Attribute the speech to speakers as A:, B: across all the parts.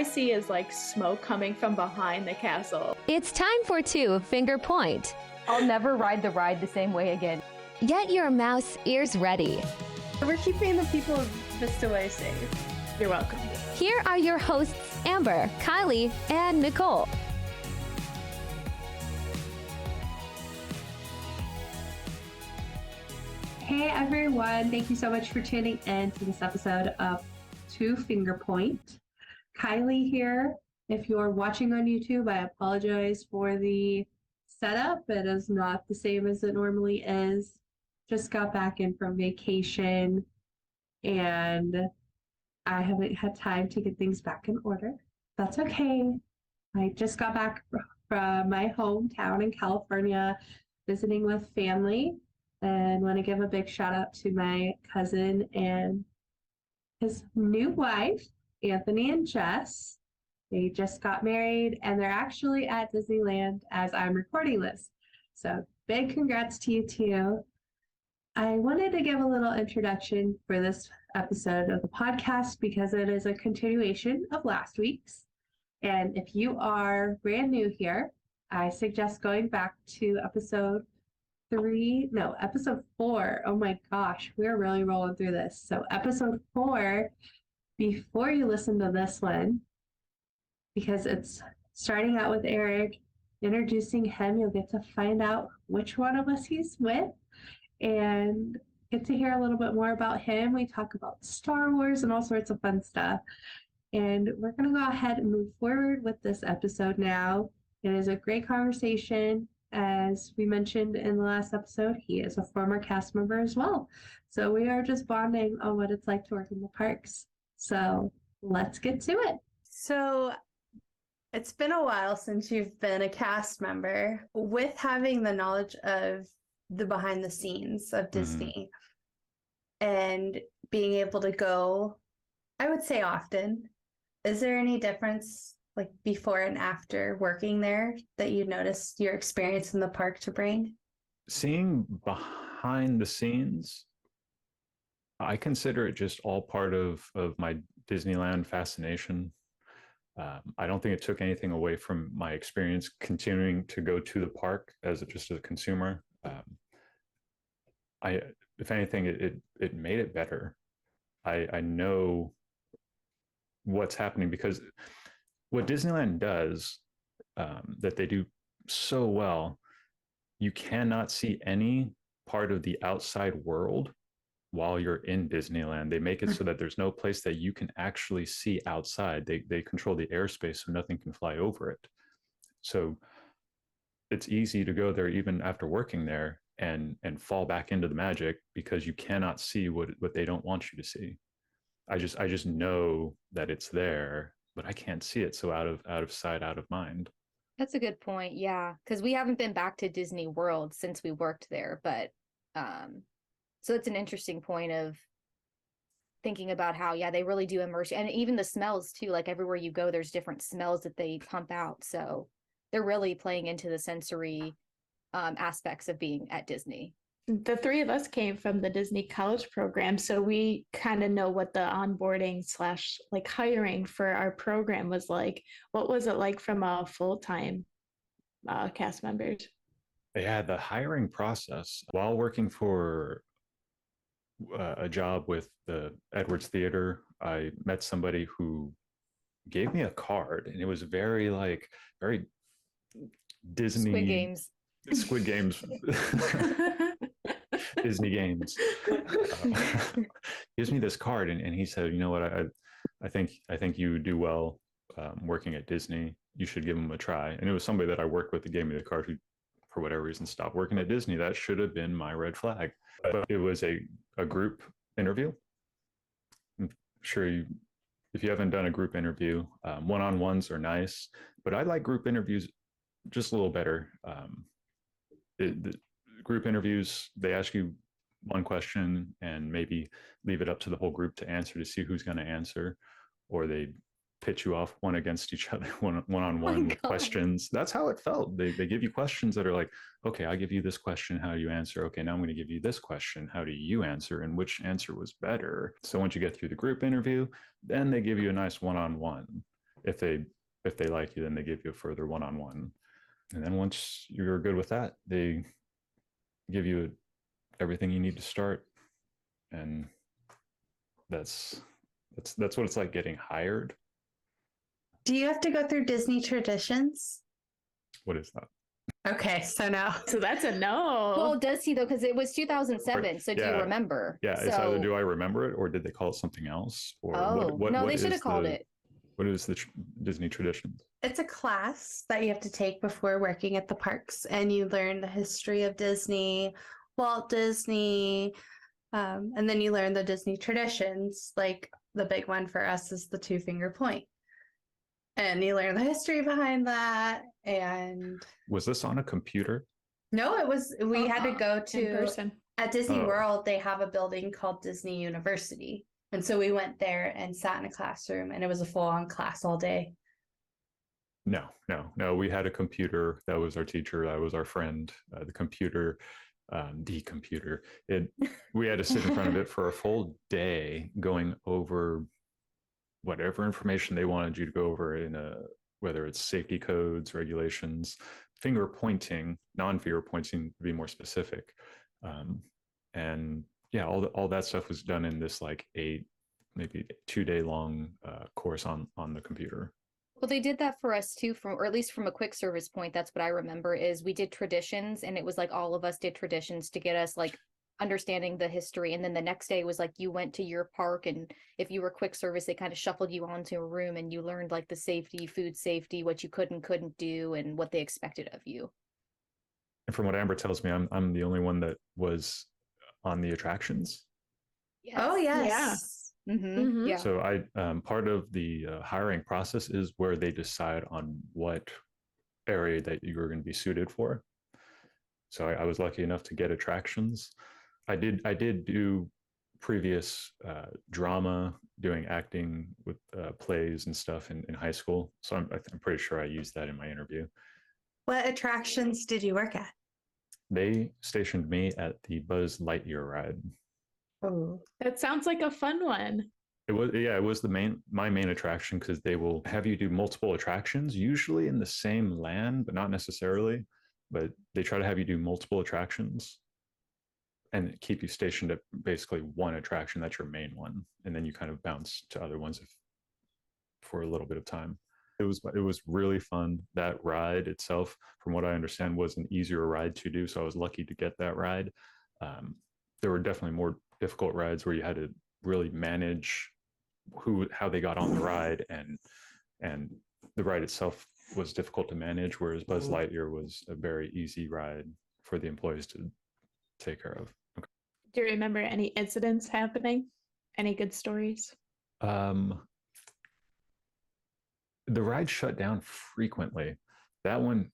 A: see is like smoke coming from behind the castle.
B: It's time for 2 Finger Point.
C: I'll never ride the ride the same way again.
B: Get your mouse ears ready.
D: We're keeping the people of Vista Way safe.
A: You're welcome.
B: Here are your hosts, Amber, Kylie, and Nicole.
D: Hey everyone, thank you so much for tuning in to this episode of 2 Finger Point. Kylie here. If you're watching on YouTube, I apologize for the setup. It is not the same as it normally is. Just got back in from vacation and I haven't had time to get things back in order. That's okay. I just got back from my hometown in California, visiting with family, and want to give a big shout out to my cousin and his new wife, Anthony and Jess. They just got married and they're actually at Disneyland as I'm recording this. So big congrats to you too. I wanted to give a little introduction for this episode of the podcast because it is a continuation of last week's. And if you are brand new here, I suggest going back to episode 4. Oh my gosh, we're really rolling through this. So episode 4, before you listen to this one, because it's starting out with Erik, introducing him, you'll get to find out which one of us he's with and get to hear a little bit more about him. We talk about Star Wars and all sorts of fun stuff. And we're going to go ahead and move forward with this episode now. It is a great conversation. As we mentioned in the last episode, he is a former cast member as well. So we are just bonding on what it's like to work in the parks. So let's get to it.
E: So it's been a while since you've been a cast member. With having the knowledge of the behind the scenes of Disney and being able to go, I would say often, is there any difference like before and after working there that you noticed your experience in the park to bring?
F: Seeing behind the scenes, I consider it just all part of my Disneyland fascination. I don't think it took anything away from my experience continuing to go to the park as just a consumer. If anything, it made it better. I know what's happening because what Disneyland does that they do so well, you cannot see any part of the outside world while you're in Disneyland. They make it so that there's no place that you can actually see outside. They control the airspace so nothing can fly over it. So it's easy to go there even after working there and fall back into the magic because you cannot see what they don't want you to see. I just know that it's there, but I can't see it. So out of sight, out of mind.
C: That's a good point. Yeah. Because we haven't been back to Disney World since we worked there. But so it's an interesting point of thinking about how, yeah, they really do immerse you. And even the smells too, like everywhere you go, there's different smells that they pump out. So they're really playing into the sensory aspects of being at Disney.
A: The 3 of us came from the Disney College program, so we kind of know what the onboarding / like hiring for our program was like. What was it like from a full-time cast members?
F: Yeah, the hiring process while working for a job with the Edwards Theater, I met somebody who gave me a card, and it was very Disney Squid Games. Disney games. Gives me this card and he said, you know what, I think you do well working at Disney. You should give them a try. And it was somebody that I worked with that gave me the card who, for whatever reason, stopped working at Disney. That should have been my red flag. But it was a group interview. I'm sure if you haven't done a group interview, one-on-ones are nice, but I like group interviews just a little better. The group interviews, they ask you one question and maybe leave it up to the whole group to answer to see who's going to answer, or they pitch you off one against each other, one-on-one questions. That's how it felt. They give you questions that are like, okay, I'll give you this question. How do you answer? Okay, now I'm going to give you this question. How do you answer? And which answer was better? So once you get through the group interview, then they give you a nice one-on-one. if they like you, then they give you a further one-on-one. And then once you're good with that, they give you everything you need to start. And that's what it's like getting hired.
E: Do you have to go through Disney traditions?
F: What is that?
E: Okay, so no.
A: So that's a no.
C: Well, does he though? Because it was 2007. So do you
F: Yeah.
C: remember?
F: Yeah,
C: So,
F: it's either do I remember it or did they call it something else? Or
C: no, they
F: is
C: should have called
F: the-
C: it.
F: What is the Disney traditions?
E: It's a class that you have to take before working at the parks, and you learn the history of Disney, Walt Disney, and then you learn the Disney traditions. Like the big one for us is the two-finger point. And you learn the history behind that. And
F: Was this on a computer?
E: no, we had to go
A: in
E: to,
A: person.
E: at Disney
F: Oh.
E: World, they have a building called Disney University. And so we went there and sat in a classroom, and it was a full-on class all day.
F: No. We had a computer. That was our teacher. That was our friend. The computer. We had to sit in front of it for a full day, going over whatever information they wanted you to go over whether it's safety codes, regulations, finger pointing, non-finger pointing to be more specific, and yeah, all that stuff was done in this like maybe 2-day long course on the computer.
C: Well, they did that for us too, or at least from a quick service point. That's what I remember is we did traditions, and it was like all of us did traditions to get us like understanding the history. And then the next day was like you went to your park, and if you were quick service, they kind of shuffled you onto a room, and you learned like the safety, food safety, what you could and couldn't do, and what they expected of you.
F: And from what Amber tells me, I'm the only one that was on the attractions.
C: Yes.
E: Oh, yes.
A: Mhm.
C: Yeah.
F: So part of the hiring process is where they decide on what area that you're going to be suited for. So I was lucky enough to get attractions. I did do previous drama, doing acting with plays and stuff in high school. So I'm pretty sure I used that in my interview.
E: What attractions did you work at?
F: They stationed me at the Buzz Lightyear ride.
E: Oh,
A: That sounds like a fun one.
F: It was my main attraction, because they will have you do multiple attractions, usually in the same land, but not necessarily. But they try to have you do multiple attractions and keep you stationed at basically one attraction. That's your main one, and then you kind of bounce to other ones for a little bit of time. It was really fun. That ride itself, from what I understand, was an easier ride to do. So I was lucky to get that ride. There were definitely more difficult rides where you had to really manage how they got on the ride, and the ride itself was difficult to manage, whereas Buzz Lightyear was a very easy ride for the employees to take care of. Okay.
A: Do you remember any incidents happening? Any good stories?
F: The ride shut down frequently. That one,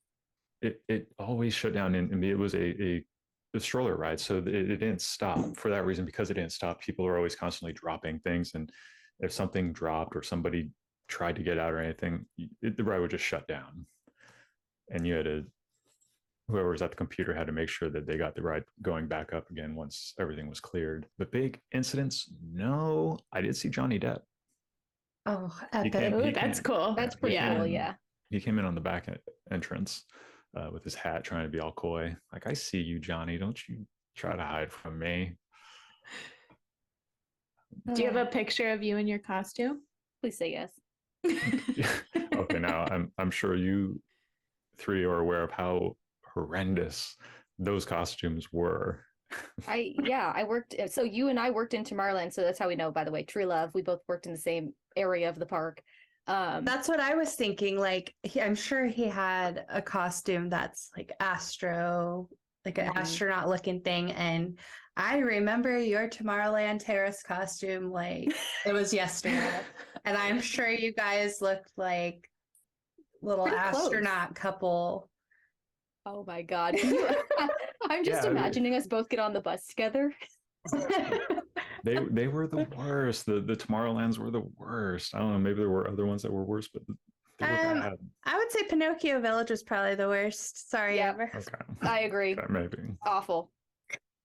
F: it always shut down, and it was a stroller ride, so it didn't stop for that reason. Because it didn't stop, people are always constantly dropping things, and if something dropped or somebody tried to get out or anything, the ride would just shut down, and whoever was at the computer had to make sure that they got the ride going back up again once everything was cleared. But big incidents, no. I did see Johnny Depp.
E: oh,
F: He
E: epic.
F: came-
A: Oh, that's cool.
C: That's pretty
A: Yeah.
C: cool. Yeah.
F: He came in on the back entrance with his hat, trying to be all coy. Like, I see you, Johnny. Don't you try to hide from me.
A: Do you have a picture of you in your costume?
C: Please say yes.
F: Okay, now I'm sure you three are aware of how horrendous those costumes were.
C: I worked. So you and I worked in Tomorrowland. So that's how we know, by the way, true love. We both worked in the same area of the park.
E: That's what I was thinking. Like, I'm sure he had a costume that's like like an
C: Mhm.
E: astronaut looking thing. And I remember your Tomorrowland Terrace costume like it was yesterday. And I'm sure you guys looked like little
C: Pretty close.
E: astronaut couple.
C: Oh my God. I'm just
F: Yeah,
C: imagining us both get on the bus together.
F: They were the worst. The Tomorrowlands were the worst. I don't know. Maybe there were other ones that were worse, but they were bad.
E: I would say Pinocchio Village was probably the worst. Sorry,
C: Yeah.
E: Amber.
F: Okay.
C: I agree.
F: Okay, maybe.
C: Awful.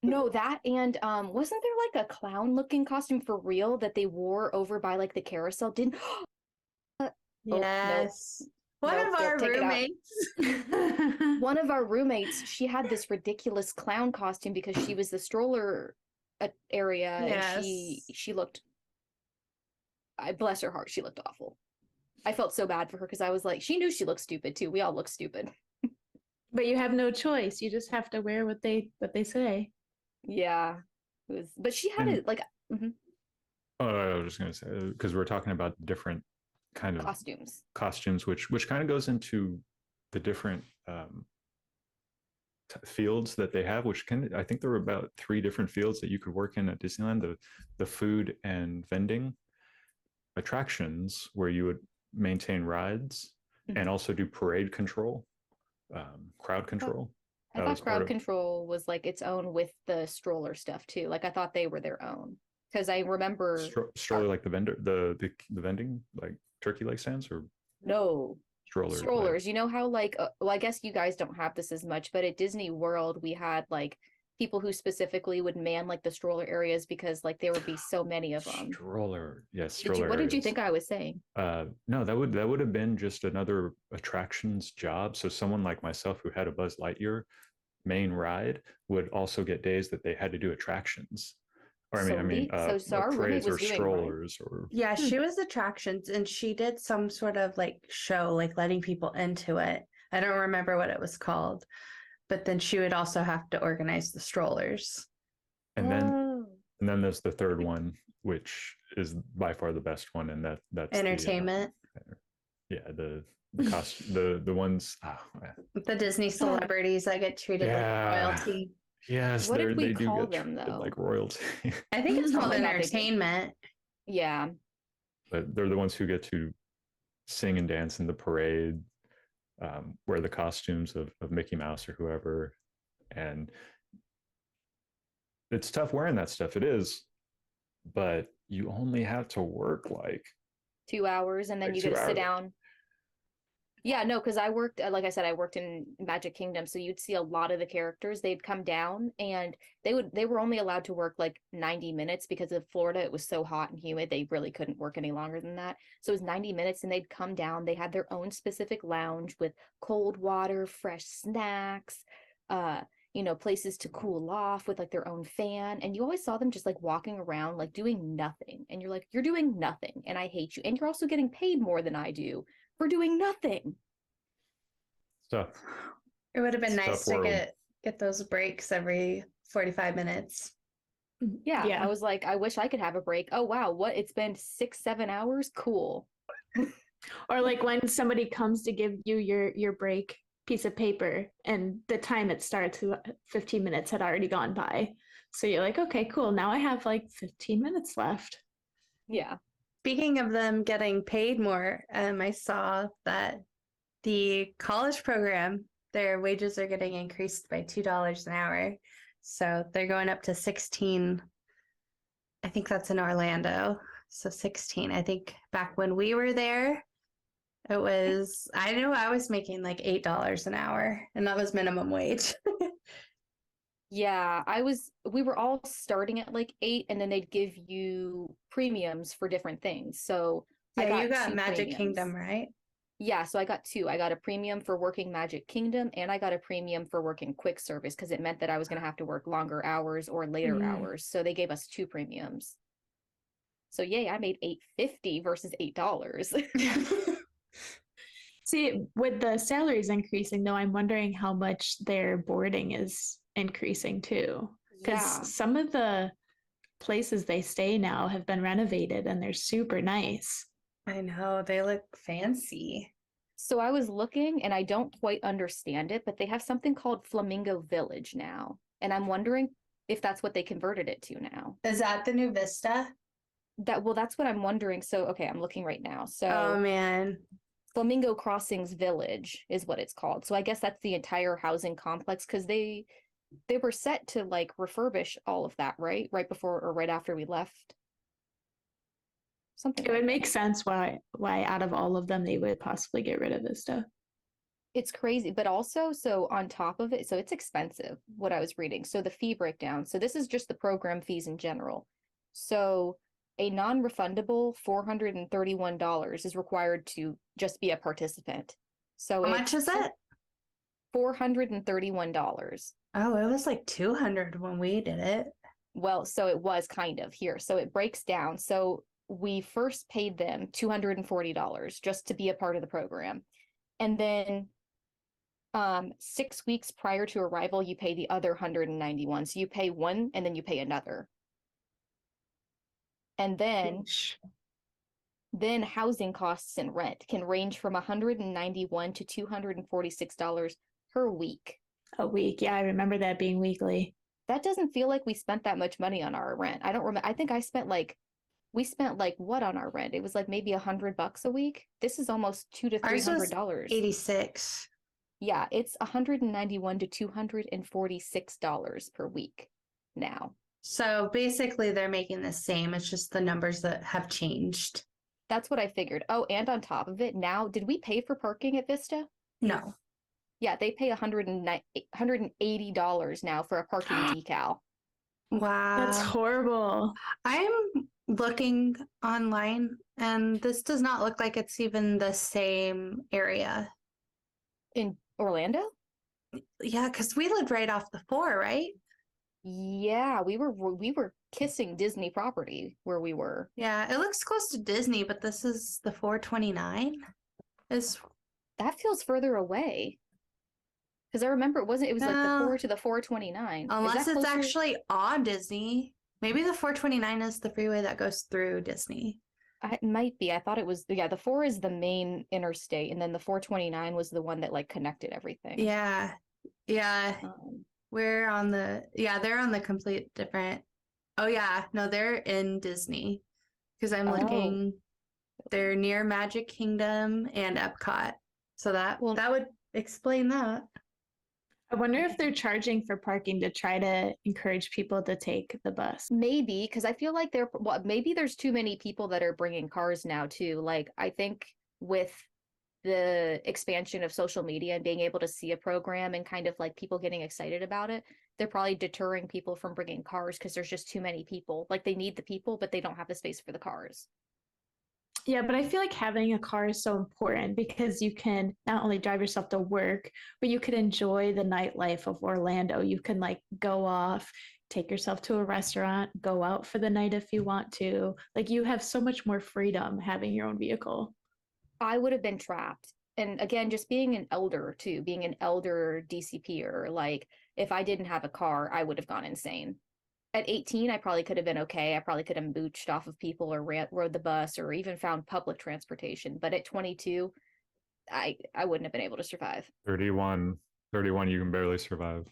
C: No, that and wasn't there like a clown looking costume for real that they wore over by like the carousel? Didn't Oh, no.
E: Yes. One
C: Nope,
E: of our
C: take it out.
E: roommates.
C: One of our roommates, she had this ridiculous clown costume because she was the stroller area, and she looked. I bless her heart, she looked awful. I felt so bad for her because I was like, she knew she looked stupid too. We all look stupid.
A: But you have no choice. You just have to wear what they say.
C: Yeah, it was. But she had
F: And-
C: it like
F: Oh, I was just going to say, because we're talking about different kind of
C: costumes,
F: which kind of goes into the different fields that they have, which I think there were about 3 different fields that you could work in at Disneyland: the food and vending, attractions where you would maintain rides, and also do parade control, crowd control.
C: I thought crowd control was like its own with the stroller stuff too. Like I thought they were their own because I remember
F: stroller, like the vendor, the vending, like turkey leg stands, or
C: no
F: strollers.
C: Like, you know how like well, I guess you guys don't have this as much, but at Disney World we had like people who specifically would man like the stroller areas because like there would be so many of them.
F: Stroller.
C: What did you think I was saying?
F: No, that would have been just another attractions job. So someone like myself who had a Buzz Lightyear main ride would also get days that they had to do attractions. Or
C: so our roommate
F: parades
C: was
F: or
C: doing
F: strollers or
E: Yeah, she was attractions, and she did some sort of like show, like letting people into it. I don't remember what it was called, but then she would also have to organize the strollers.
F: and then there's the third one, which is by far the best one, and that's
E: Entertainment.
F: The cost the ones
E: The Disney celebrities that get treated like royalty.
F: Yes,
C: what did we
F: they
C: call
F: do get
C: them
F: treated
C: though?
F: like royalty.
E: I think it's called
C: Probably not
E: entertainment.
C: Yeah.
F: But they're the ones who get to sing and dance in the parade, wear the costumes of Mickey Mouse or whoever. And it's tough wearing that stuff. It is, but you only have to work like
C: 2 hours and then
F: like
C: you
F: 2
C: get to sit
F: hours.
C: down. Yeah, no, because I worked, like I said, I worked in Magic Kingdom, so you'd see a lot of the characters. They'd come down, and they were only allowed to work like 90 minutes because of Florida. It was so hot and humid, they really couldn't work any longer than that. So it was 90 minutes, and they'd come down. They had their own specific lounge with cold water, fresh snacks, places to cool off with like their own fan. And you always saw them just like walking around, like doing nothing. And you're like, you're doing nothing, and I hate you. And you're also getting paid more than I do for doing nothing.
F: Stuff.
E: It would have been nice to
F: world.
E: get those breaks every 45 minutes.
C: Yeah, I was like, I wish I could have a break. Oh wow, what? It's been 6-7 hours? Cool.
A: Or like when somebody comes to give you your break piece of paper and the time it starts, 15 minutes had already gone by. So you're like, okay, cool. Now I have like 15 minutes left.
C: Yeah.
E: Speaking of them getting paid more, I saw that the college program, their wages are getting increased by $2 an hour. So they're going up to 16. I think that's in Orlando. So 16. I think back when we were there, it was, I know I was making like $8 an hour, and that was minimum wage.
C: Yeah, we were all starting at like 8, and then they'd give you premiums for different things. So
E: Yeah, you got
C: 2
E: Magic
C: premiums.
E: Kingdom, right?
C: Yeah, so I got 2. I got a premium for working Magic Kingdom, and I got a premium for working quick service because it meant that I was going to have to work longer hours or later hours. So they gave us 2 premiums. So yay, I made $8.50 versus $8.
A: See, with the salaries increasing, though, I'm wondering how much their boarding is increasing too. Because some of the places they stay now have been renovated and they're super nice.
E: I know, they look fancy.
C: So I was looking, and I don't quite understand it, but they have something called Flamingo Village now. And I'm wondering if that's what they converted it to now.
E: Is that the new Vista?
C: That's what I'm wondering. So, okay, I'm looking right now. So,
E: Oh man.
C: Flamingo Crossings Village is what it's called. So I guess that's the entire housing complex because they were set to like refurbish all of that, right? Right before or right after we left. Something
A: It would make sense why out of all of them they would possibly get rid of this stuff.
C: It's crazy, but also, so on top of it, so it's expensive, what I was reading. So the fee breakdown. So this is just the program fees in general. So a non-refundable $431 is required to just be a participant. So
E: How much is it?
C: $431.
E: Oh, it was like 200 when we did it.
C: Well, so it was kind of here. So it breaks down. So we first paid them $240 just to be a part of the program. And then 6 weeks prior to arrival, you pay the other 191. So you pay one and then you pay another. And then housing costs and rent can range from $191 to $246 per week.
A: A week. Yeah, I remember that being weekly.
C: That doesn't feel like we spent that much money on our rent. I don't remember. I think we spent like what on our rent? It was like maybe $100 a week. This is almost $200 to $300.
E: 86.
C: Yeah, it's $191 to $246 per week now.
E: So basically, they're making the same. It's just the numbers that have changed.
C: That's what I figured. Oh, and on top of it, now, did we pay for parking at Vista?
E: No.
C: Yeah, they pay $180 now for a parking decal.
E: Wow.
A: That's horrible.
E: I'm looking online, and this does not look like it's even the same area.
C: In Orlando?
E: Yeah, because we lived right off the 4, right?
C: Yeah, we were kissing Disney property where we were.
E: Yeah, it looks close to Disney, but this is the 429.
C: That feels further away. Because I remember it was like the
E: No.
C: 4 to the 429.
E: Unless it's actually on Disney. Maybe the 429 is the freeway that goes through Disney.
C: It might be. I thought it was, yeah, the 4 is the main interstate, and then the 429 was the one that like connected everything.
E: Yeah. Yeah.
C: Um,
E: They're on the complete different. Oh yeah, no, they're in Disney because I'm looking. They're near Magic Kingdom and Epcot, so that would explain that.
A: I wonder if they're charging for parking to try to encourage people to take the bus.
C: maybe, because I feel like maybe there's too many people that are bringing cars now too. Like, I think with the expansion of social media and being able to see a program and kind of like people getting excited about it, they're probably deterring people from bringing cars because there's just too many people. Like, they need the people, but they don't have the space for the cars.
A: Yeah, but I feel like having a car is so important because you can not only drive yourself to work, but you can enjoy the nightlife of Orlando. You can like go off, take yourself to a restaurant, go out for the night if you want to. Like, you have so much more freedom having your own vehicle.
C: I would have been trapped. And again, just being an elder too, being an elder DCPer, like if I didn't have a car, I would have gone insane. At 18, I probably could have been okay. I probably could have mooched off of people or rode the bus or even found public transportation. But at 22, I wouldn't have been able to survive.
F: 31, you can barely survive.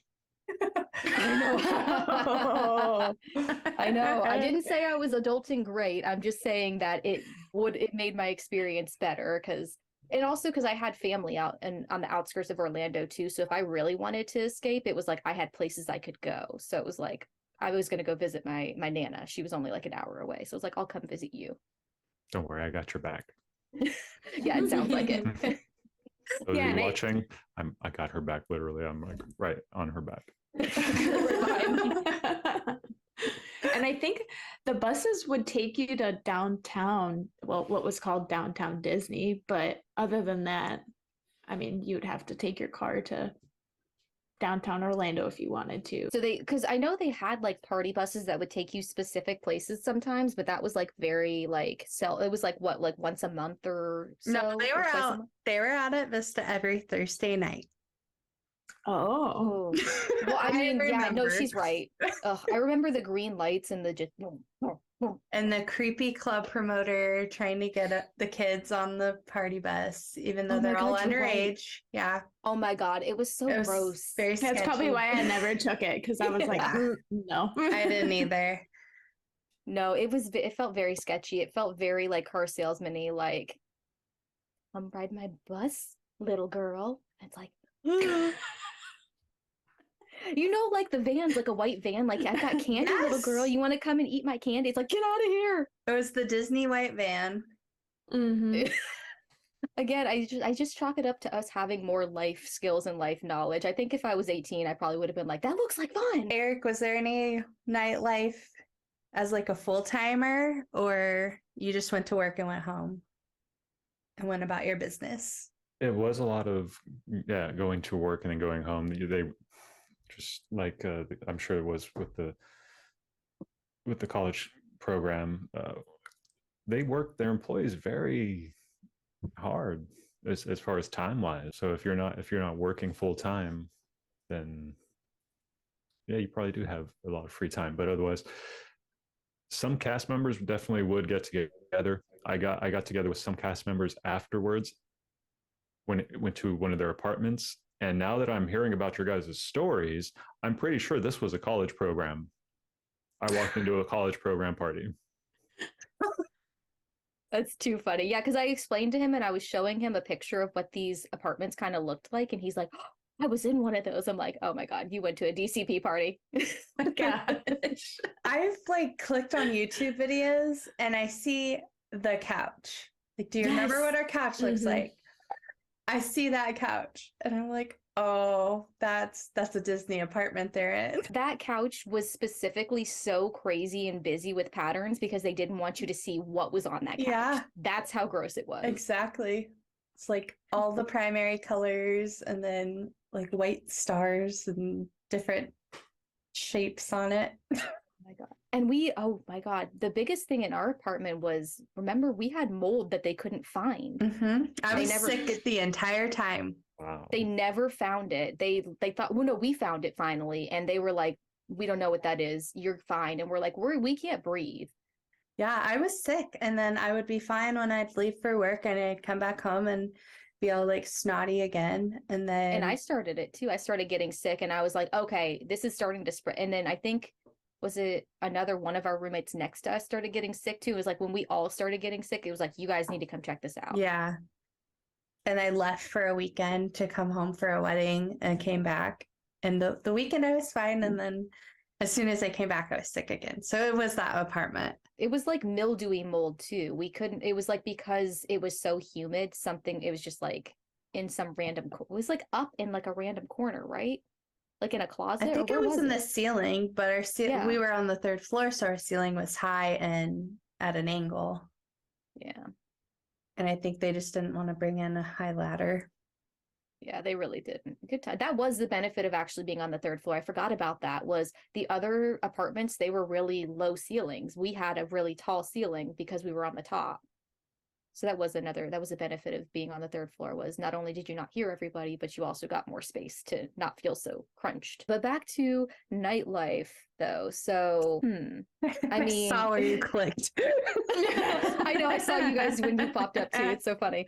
C: I know. I didn't say I was adulting great. I'm just saying that it made my experience better and also because I had family out and on the outskirts of Orlando too. So if I really wanted to escape, it was like I had places I could go. So it was like I was going to go visit my Nana. She was only like an hour away. So it was like, I'll come visit you.
F: Don't worry, I got your back.
C: Yeah, it sounds like it.
F: Those of you watching, I got her back literally. I'm like right on her back.
A: And I think the buses would take you to downtown, well, what was called downtown Disney. But other than that, I mean, you'd have to take your car to downtown Orlando if you wanted to.
C: So because I know they had like party buses that would take you specific places sometimes, but that was like very like it was like what, like once a month or so?
E: No, they were out. They were out at Vista every Thursday night.
A: Oh.
C: Well, I mean, yeah, no, she's right. I remember the green lights and the just
E: and the creepy club promoter trying to get the kids on the party bus, even though they're all underage. Right. Yeah.
C: Oh my God, it was so gross.
E: Very sketchy.
A: That's probably why I never took it because I was like, no,
E: I didn't either.
C: No, it felt very sketchy. It felt very like car salesman-y, like, come ride my bus, little girl. It's like, you know, like the van's like a white van, like I've got candy, yes! Little girl, you want to come and eat my candy? It's like, get out of here.
E: It was the Disney white van.
A: Mm-hmm.
C: Again, I just chalk it up to us having more life skills and life knowledge. I think if I was 18, I probably would have been like, that looks like fun.
E: Eric, was there any nightlife experiences?
C: Nightlife experiences?
E: That you wanted to share?
C: Oh my God, it was so gross.
E: as like a full-timer, or you just went to work and went home and went about your business?
F: It was a lot of going to work and then going home. They just like I'm sure it was with the college program. They work their employees very hard as far as time wise. So if you're not working full time, then yeah, you probably do have a lot of free time. But otherwise, some cast members definitely would get together. I got together with some cast members afterwards when it went to one of their apartments. And now that I'm hearing about your guys' stories, I'm pretty sure this was a college program. I walked into a college program party.
C: That's too funny. Yeah, because I explained to him and I was showing him a picture of what these apartments kind of looked like. And he's like, oh, I was in one of those. I'm like, oh my God, you went to a DCP party.
A: My gosh.
E: I've like clicked on YouTube videos and I see the couch. Like, do you remember what our couch looks like? I see that couch and I'm like, oh, that's a Disney apartment they're in.
C: That couch was specifically so crazy and busy with patterns because they didn't want you to see what was on that couch.
E: Yeah.
C: That's how gross it was.
E: Exactly. It's like all the primary colors and then like white stars and different shapes on it.
C: Oh my God. And oh my God, the biggest thing in our apartment was, remember, we had mold that they couldn't find.
E: I was sick the entire time.
F: Wow.
C: They never found it. They thought, well, no, we found it finally. And they were like, we don't know what that is. You're fine. And we're like, we can't breathe.
E: Yeah, I was sick. And then I would be fine when I'd leave for work and I'd come back home and be all like snotty again. And
C: I started it too. I started getting sick and I was like, okay, this is starting to spread. And then I think, was it another one of our roommates next to us started getting sick too? It was like when we all started getting sick, it was like, you guys need to come check this out.
E: Yeah. And I left for a weekend to come home for a wedding and came back. And the weekend I was fine. And then as soon as I came back, I was sick again. So it was that apartment.
C: It was like mildewy mold too. It was like, because it was so humid, it was just like in some random, it was like up in like a random corner, right? Like in a closet?
E: I think it was in the ceiling, but we were on the third floor, so our ceiling was high and at an angle.
C: Yeah.
E: And I think they just didn't want to bring in a high ladder.
C: Yeah, they really didn't. Good time. That was the benefit of actually being on the third floor. I forgot about that. Was the other apartments, they were really low ceilings. We had a really tall ceiling because we were on the top. So that was a benefit of being on the third floor, was not only did you not hear everybody, but you also got more space to not feel so crunched. But back to nightlife though. So, I mean,
E: saw where you clicked.
C: I know, I saw you guys when you popped up too. It's so funny.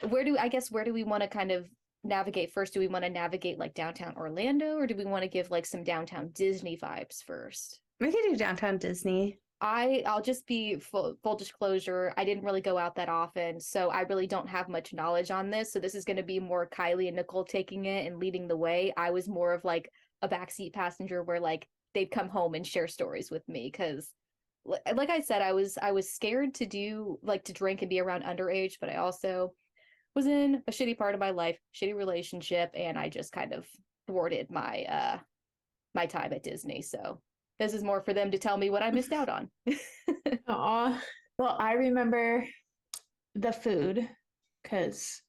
C: Where do we want to kind of navigate first? Do we want to navigate like downtown Orlando, or do we want to give like some downtown Disney vibes first?
E: We could do downtown Disney.
C: I'll just be full disclosure. I didn't really go out that often, so I really don't have much knowledge on this. So this is going to be more Kylie and Nicole taking it and leading the way. I was more of like a backseat passenger where like they'd come home and share stories with me, because like I said, I was scared to drink and be around underage, but I also was in a shitty part of my life, shitty relationship, and I just kind of thwarted my my time at Disney. So this is more for them to tell me what I missed out on.
A: Aw. Well, I remember the food, because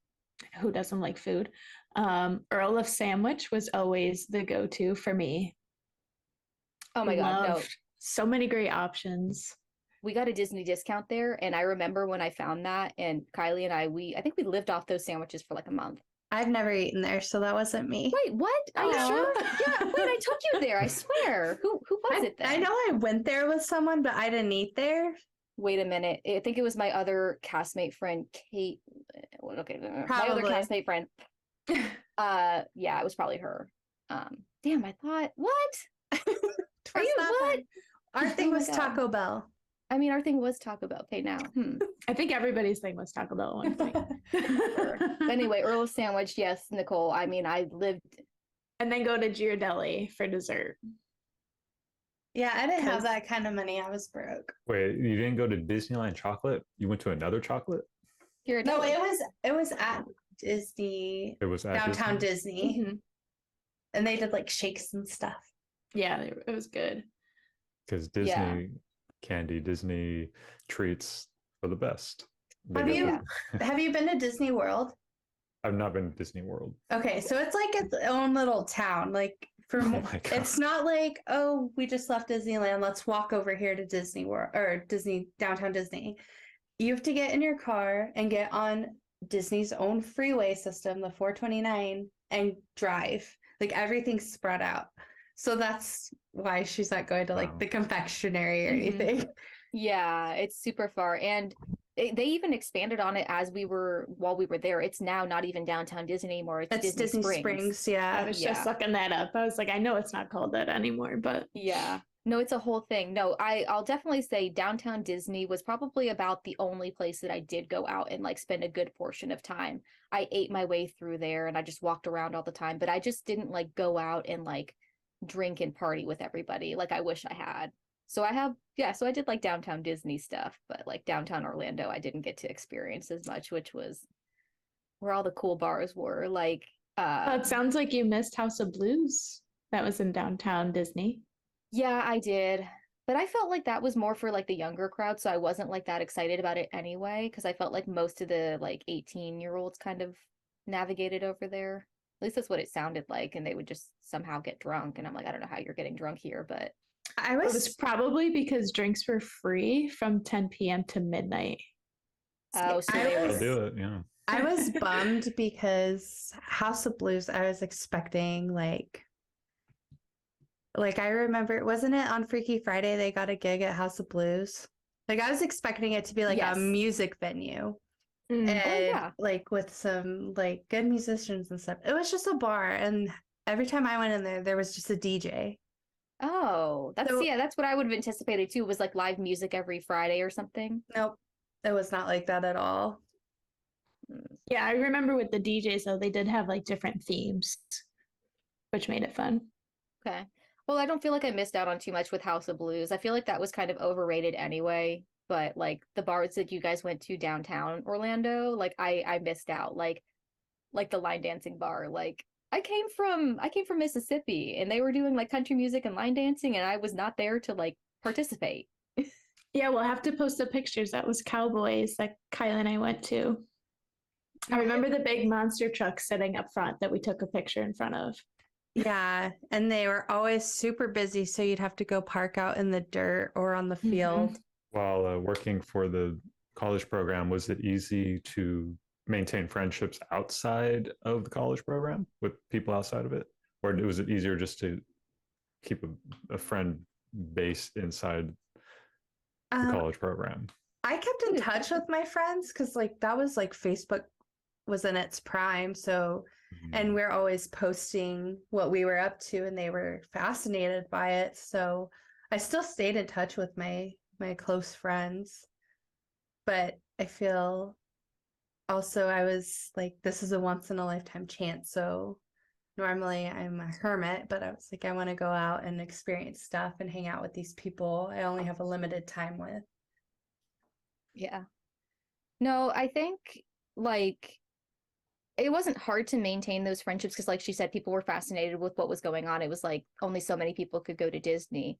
A: who doesn't like food? Earl of Sandwich was always the go-to for me.
C: Oh my God, no.
A: So many great options.
C: We got a Disney discount there, and I remember when I found that, and Kylie and I think we lived off those sandwiches for like a month.
E: I've never eaten there, so that wasn't me.
C: Wait, what? Are you sure? Yeah, wait, I took you there, I swear. Who was it then?
E: I know I went there with someone, but I didn't eat there.
C: Wait a minute. I think it was my other castmate friend, Kate. Okay, my other castmate friend. Yeah, it was probably her. Damn, I thought, what? Are you what?
E: Our thing was Taco Bell.
C: I mean, our thing was Taco Bell. Okay, now.
A: I think everybody's thing was Taco Bell at one point.
C: Anyway, Earl of Sandwich, yes, Nicole. I mean, I lived.
A: And then go to Ghirardelli for dessert.
E: Yeah, I didn't have that kind of money. I was broke.
F: Wait, you didn't go to Disneyland Chocolate? You went to another chocolate?
C: Ghirardelli.
E: No, it was at Disney.
F: It was at
E: downtown Disney.
A: Mm-hmm.
E: Disney. Mm-hmm. And they did like shakes and stuff.
A: Yeah, it was good.
F: because
C: Yeah.
F: Disney candy, Disney treats are the best.
E: Have
F: get
E: you
F: the-
E: have you been to Disney World?
F: I've not been to Disney World.
E: Okay, so it's like its own little town. Like
F: Oh my god.
E: it's not like, oh, we just left Disneyland, let's walk over here to Disney World or Disney downtown Disney. You have to get in your car and get on Disney's own freeway system, the 429, and drive. Like everything's spread out. So that's why she's not going to like
F: Wow.
E: the confectionery or
C: Mhm.
E: anything.
C: Yeah, it's super far. And they even expanded on it while we were there. It's now not even downtown Disney anymore. It's
E: It's
C: Disney Springs.
A: I
E: yeah.
A: was
C: Yeah.
A: just looking that up. I was like, I know it's not called that anymore, but
C: Yeah. No, it's a whole thing. No, I'll definitely say downtown Disney was probably about the only place that I did go out and like spend a good portion of time. I ate my way through there and I just walked around all the time, but I just didn't like go out and like drink and party with everybody like I wish I had. So so I did like downtown Disney stuff, but like downtown Orlando, I didn't get to experience as much, which was where all the cool bars were. Like,
A: it sounds like you missed House of Blues. That was in downtown Disney.
C: yeah, I did. But I felt like that was more for like the younger crowd, so I wasn't like that excited about it anyway, because I felt like most of the like 18-year-olds kind of navigated over there. At least that's what it sounded like, and they would just somehow get drunk. And I'm like, I don't know how you're getting drunk here, but
E: I
A: It was
E: was
A: probably because drinks were free from 10 p.m. to midnight.
C: oh, so
E: I
C: they
F: I'll
E: was-
C: were
F: do it. Yeah.
E: I was bummed because House of Blues, I was expecting like I remember, wasn't it on Freaky Friday they got a gig at House of Blues? Like I was expecting it to be like
C: Yes.
E: a music venue
A: Mm.
E: and
C: yeah.
E: like with some like good musicians and stuff. It was just a bar, and every time I went in there was just a DJ.
C: Oh, that's
E: So-
C: yeah, that's what I would have anticipated too, was like live music every Friday or something.
E: Nope, it was not like that at all.
A: Yeah, I remember with the DJs though, they did have like different themes, which made it fun.
C: Okay. Well, I don't feel like I missed out on too much with House of Blues. I feel like that was kind of overrated anyway, but like the bars that you guys went to downtown Orlando, like I missed out. Like the line dancing bar. Like I came from Mississippi and they were doing like country music and line dancing and I was not there to like participate.
A: Yeah, we'll have to post the pictures. That was Cowboys that Kylie and I went to. I remember the big monster truck sitting up front that we took a picture in front of.
E: Yeah, and they were always super busy, so you'd have to go park out in the dirt or on the field.
F: While working for the college program, was it easy to maintain friendships outside of the college program with people outside of it? Or was it easier just to keep a friend base inside the
E: Um,
F: college program?
E: I kept in touch with my friends because like that was like Facebook was in its prime, so and we're always posting what we were up to and they were fascinated by it, so I still stayed in touch with my close friends. But I feel also I was like, this is a once in a lifetime chance, so normally I'm a hermit, but I was like, I want to go out and experience stuff and hang out with these people I only have a limited time with.
C: Yeah. No, I think like it wasn't hard to maintain those friendships because like she said, people were fascinated with what was going on. It was like only so many people could go to Disney,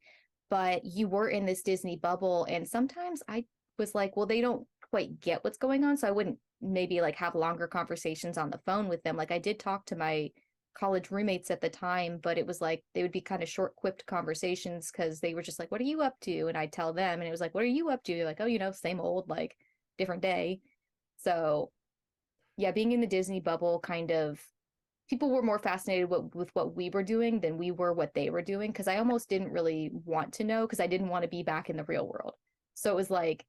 C: but you were in this Disney bubble. And sometimes I was like, well, they don't quite get what's going on. So I wouldn't maybe like have longer conversations on the phone with them. Like I did talk to my college roommates at the time, but it was like they would be kind of short quipped conversations because they were just like, what are you up to? And I'd tell them and it was like, what are you up to? They're like, oh, same old, like different day. So yeah, being in the Disney bubble, kind of people were more fascinated with what we were doing than we were what they were doing, because I almost didn't really want to know because I didn't want to be back in the real world. So it was like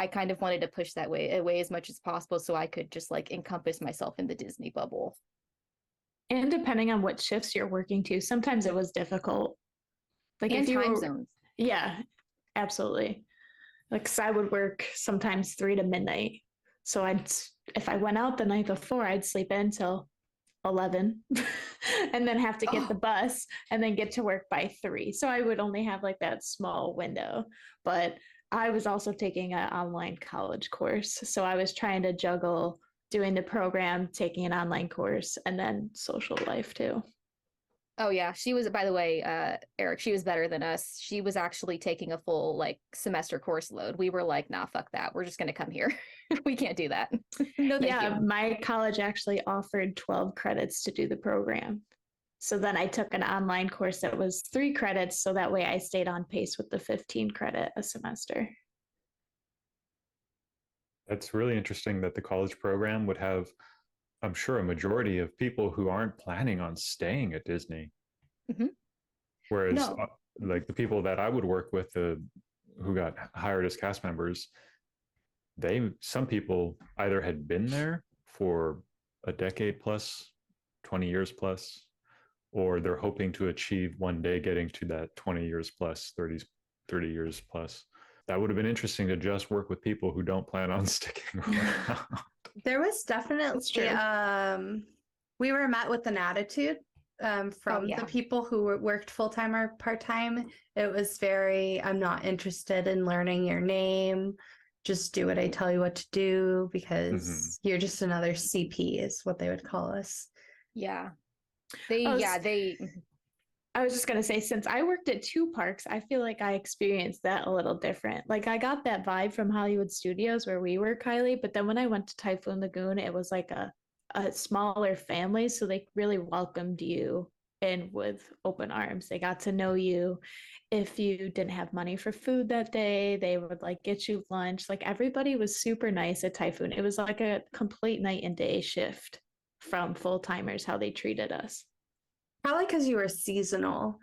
C: I kind of wanted to push that way away as much as possible so I could just like encompass myself in the Disney bubble.
A: And depending on what shifts you're working to, sometimes it was difficult. Like
C: And
A: if you
C: time
A: were,
C: zones.
A: yeah, absolutely. Like 'cause I would work sometimes 3 to midnight. So if I went out the night before, I'd sleep in till 11 and then have to get the bus and then get to work by 3. So I would only have like that small window. But I was also taking an online college course. So I was trying to juggle doing the program, taking an online course, and then social life too.
C: Oh yeah, she was, by the way, Eric, she was better than us. She was actually taking a full like semester course load. We were like, nah, fuck that. We're just gonna come here. We can't do that. No, thank
A: Yeah,
C: you.
A: my college actually offered 12 credits to do the program. So then I took an online course that was 3 credits. So that way I stayed on pace with the 15 credit a semester.
F: That's really interesting that the college program would have, I'm sure, a majority of people who aren't planning on staying at Disney.
C: Mhm.
F: Whereas,
C: No.
F: like the people that I would work with, who got hired as cast members, some people either had been there for a decade plus, 20 years plus, or they're hoping to achieve one day getting to that 20 years plus, 30 years plus. That would have been interesting to just work with people who don't plan on sticking around.
E: There was definitely
A: true.
E: we were met with an attitude from
C: yeah.
E: the people who worked full-time or part-time. It was very, I'm not interested in learning your name. Just do what I tell you what to do because you're just another CP is what they would call us.
C: Yeah.
A: Oh,
C: They
A: I was just going to say, since I worked at 2 parks, I feel like I experienced that a little different. Like I got that vibe from Hollywood Studios where we were, Kylie, but then when I went to Typhoon Lagoon, it was like a smaller family. So they really welcomed you in with open arms. They got to know you. If you didn't have money for food that day, they would like get you lunch. Like everybody was super nice at Typhoon. It was like a complete night and day shift from full timers, how they treated us.
E: Probably because you were seasonal.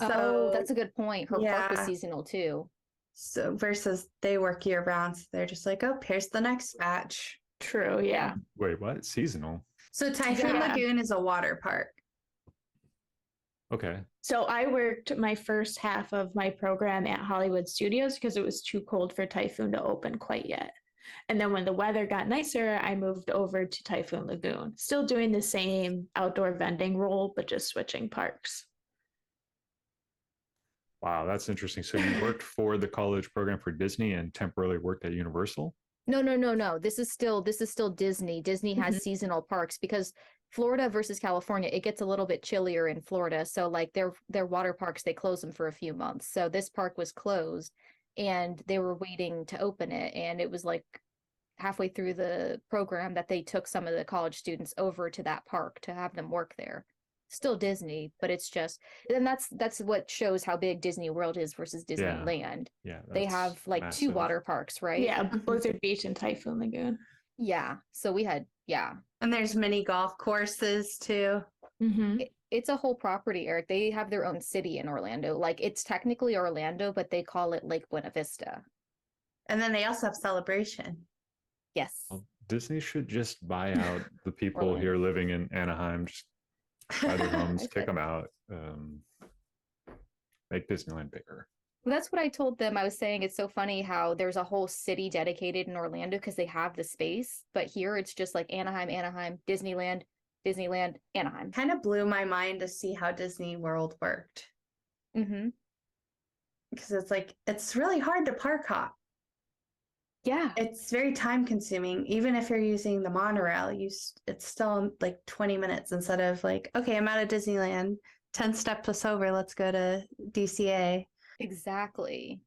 C: oh, that's a good point. Her park was
E: yeah.
C: seasonal too.
E: So versus they work year round. So they're just like, oh, here's the next batch.
A: True, yeah.
F: Wait, what? Seasonal?
E: So Typhoon
A: Yeah.
E: Lagoon is a water park.
F: Okay.
A: So I worked my first half of my program at Hollywood Studios because it was too cold for Typhoon to open quite yet. And then when the weather got nicer, I moved over to Typhoon Lagoon, still doing the same outdoor vending role, but just switching parks.
F: Wow, that's interesting. So you worked for the college program for Disney and temporarily worked at Universal?
C: No. This is still Disney. Disney has seasonal parks because Florida versus California, it gets a little bit chillier in Florida. So like their water parks, they close them for a few months. So this park was closed and they were waiting to open it. And it was like halfway through the program that they took some of the college students over to that park to have them work there. Still Disney, but it's just, and that's what shows how big Disney World is versus Disneyland.
F: Yeah.
C: They have like
F: massive.
C: 2 water parks, right?
A: Yeah, Blizzard Beach and Typhoon Lagoon.
C: Yeah. So we had,
E: And there's mini golf courses too.
C: it's a whole property, Eric. They have their own city in Orlando. Like it's technically Orlando, but they call it Lake Buena Vista.
E: And then they also have Celebration.
C: Yes.
F: Well, Disney should just buy out the people
C: Orlando.
F: here living in Anaheim, just buy their homes, kick them out, make Disneyland bigger.
C: Well, that's what I told them. I was saying it's so funny how there's a whole city dedicated in Orlando because they have the space, but here it's just like Anaheim, Disneyland, Anaheim.
E: Kind of blew my mind to see how Disney World worked. Because it's like, it's really hard to park hop.
C: Yeah.
E: It's very time consuming. Even if you're using the monorail, it's still like 20 minutes instead of like, okay, I'm out of Disneyland, 10 steps over, let's go to DCA.
C: Exactly.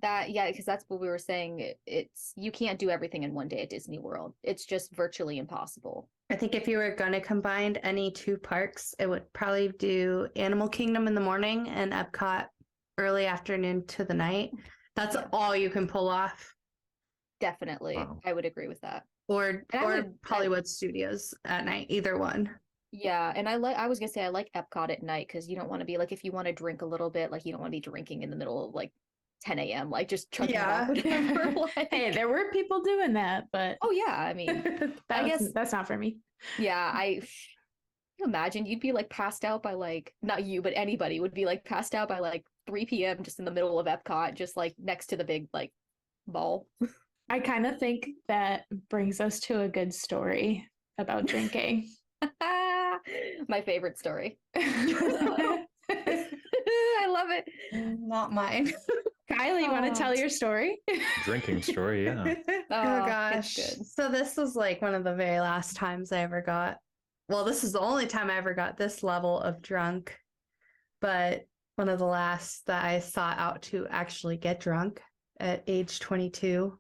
C: Because that's what we were saying. It's you can't do everything in one day at Disney World. It's just virtually impossible.
E: I think if you were going to combine any 2 parks, it would probably do Animal Kingdom in the morning and Epcot early afternoon to the night. That's all you can pull off.
C: Definitely.
F: Wow.
C: I would agree with that.
E: Or Hollywood Studios at night, either one.
C: Yeah, and I was gonna say I like Epcot at night because you don't want to be like, if you want to drink a little bit, like you don't want to be drinking in the middle of like 10 a.m. like just chugging it out, whatever. Like,
A: Hey, there were people doing that, but
C: oh yeah, I mean, I guess
A: that's not for me.
C: yeah, can you imagine you'd be like passed out by like, not you, but anybody would be like passed out by like 3 p.m. just in the middle of Epcot, just like next to the big like ball.
A: I kind of think that brings us to a good story about drinking.
C: My favorite story. I love it.
E: Not mine.
A: Kylie, you want to tell your story?
F: Drinking story, yeah.
E: Oh gosh.
C: It's good.
E: So this was like one of the very last times I ever got well, this is the only time I ever got this level of drunk, but one of the last that I sought out to actually get drunk at age 22.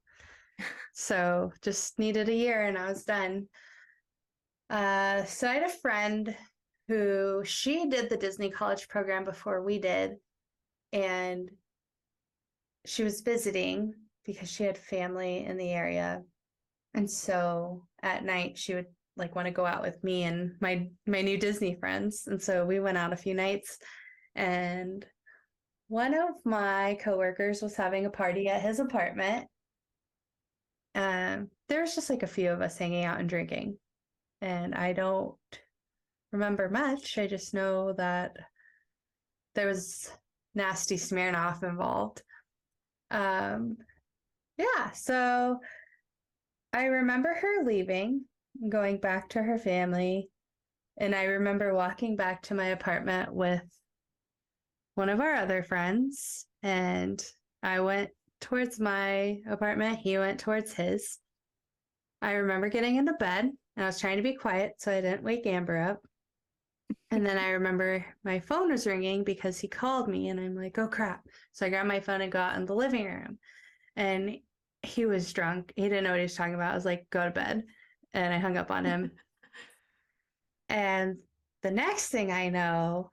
E: So just needed a year and I was done. So I had a friend who she did the Disney College program before we did, and she was visiting because she had family in the area. And so at night she would like want to go out with me and my new Disney friends. And so we went out a few nights, and one of my coworkers was having a party at his apartment. There was just like a few of us hanging out and drinking. And I don't remember much. I just know that there was nasty Smirnoff involved. Yeah, so I remember her leaving, going back to her family, and I remember walking back to my apartment with one of our other friends, and I went towards my apartment, he went towards his. I remember getting into bed, and I was trying to be quiet so I didn't wake Amber up. And then I remember my phone was ringing because he called me, and I'm like, oh crap. So I grabbed my phone and go out in the living room. And he was drunk. He didn't know what he was talking about. I was like, go to bed. And I hung up on him. And the next thing I know,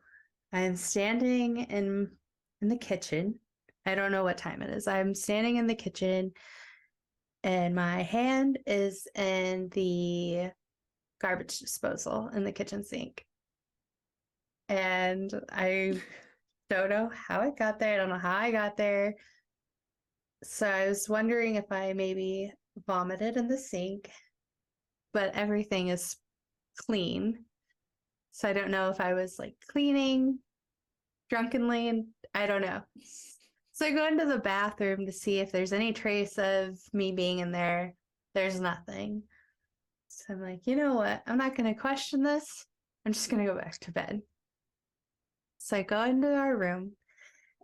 E: I'm standing in the kitchen. I don't know what time it is. I'm standing in the kitchen, and my hand is in the garbage disposal in the kitchen sink. And I don't know how it got there. I don't know how I got there. So I was wondering if I maybe vomited in the sink, but everything is clean. So I don't know if I was like cleaning drunkenly, and I don't know. So I go into the bathroom to see if there's any trace of me being in there. There's nothing. So I'm like, you know what? I'm not going to question this. I'm just going to go back to bed. So I go into our room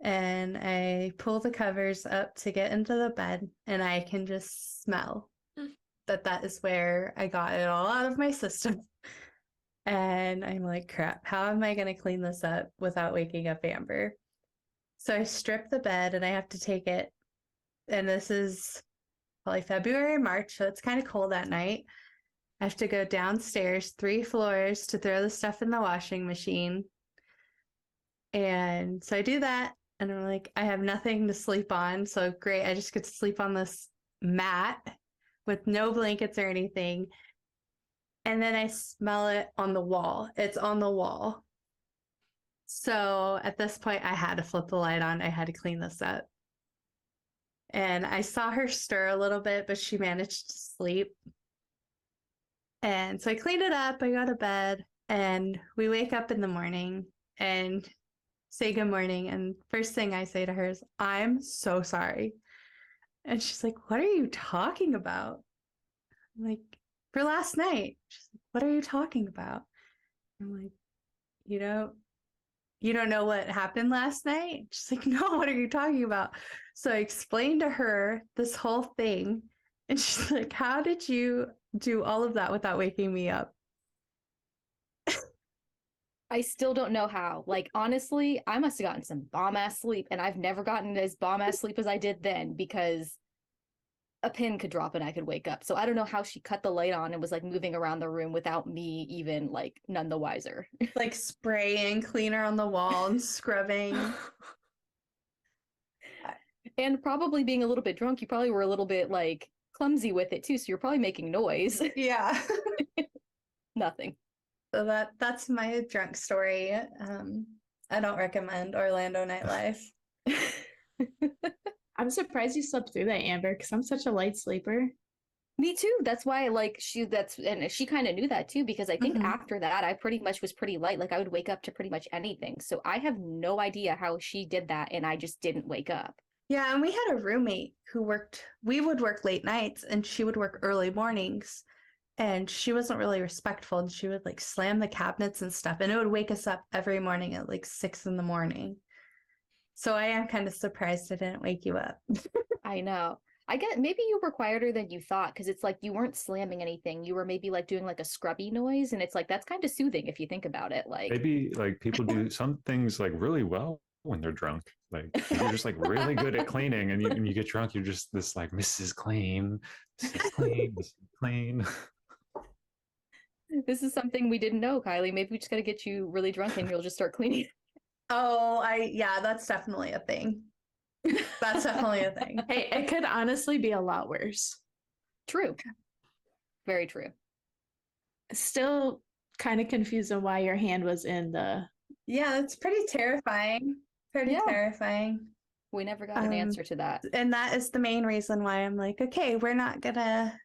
E: and I pull the covers up to get into the bed, and I can just smell that is where I got it all out of my system. And I'm like, crap, how am I going to clean this up without waking up Amber? So I strip the bed and I have to take it. And this is probably February, March, so it's kind of cold at night. I have to go downstairs 3 floors to throw the stuff in the washing machine. And so I do that, and I'm like, I have nothing to sleep on. So great, I just get to sleep on this mat with no blankets or anything. And then I smell it on the wall. It's on the wall. So at this point, I had to flip the light on. I had to clean this up. And I saw her stir a little bit, but she managed to sleep. And so I cleaned it up. I go to bed, and we wake up in the morning and say good morning. And first thing I say to her is, I'm so sorry. And she's like, what are you talking about? I'm like, for last night. She's like, what are you talking about? I'm like, you don't know what happened last night? She's like, no, what are you talking about? So I explained to her this whole thing. And she's like, how did you do all of that without waking me up?
C: I still don't know how. Like, honestly, I must have gotten some bomb-ass sleep, and I've never gotten as bomb-ass sleep as I did then, because a pin could drop and I could wake up. So I don't know how she cut the light on and was like moving around the room without me even like none the wiser.
E: Like spraying cleaner on the wall and scrubbing.
C: And probably being a little bit drunk, you probably were a little bit like clumsy with it too. So you're probably making noise.
E: Yeah.
C: Nothing.
E: So that's my drunk story. I don't recommend Orlando nightlife.
A: I'm surprised you slept through that, Amber, because I'm such a light sleeper.
C: Me too. That's why like and she kind of knew that too, because I think after that I pretty much was pretty light. Like I would wake up to pretty much anything. So I have no idea how she did that, and I just didn't wake up.
E: Yeah, and we had a roommate who we would work late nights and she would work early mornings, and she wasn't really respectful, and she would like slam the cabinets and stuff, and it would wake us up every morning at like 6 a.m. So I am kind of surprised I didn't wake you up.
C: I know. I get maybe you were quieter than you thought because it's like you weren't slamming anything. You were maybe like doing like a scrubby noise, and it's like that's kind of soothing if you think about it. Like
F: Maybe like people do some things like really well when they're drunk. Like you're just like really good at cleaning, and you get drunk, you're just this like Mrs. Clean, Mrs. Clean, Mrs. Clean.
C: this is something we didn't know, Kylie. Maybe we just got to get you really drunk and you'll just start cleaning.
E: Oh, yeah, that's definitely a thing. That's definitely a thing.
A: Hey, it could honestly be a lot worse.
C: True. Very true.
A: Still kind of confused on why your hand was in the.
E: Yeah, that's pretty terrifying. Pretty
C: Yeah.
E: terrifying.
C: We never got an answer to that.
E: And that is the main reason why I'm like, okay, we're not gonna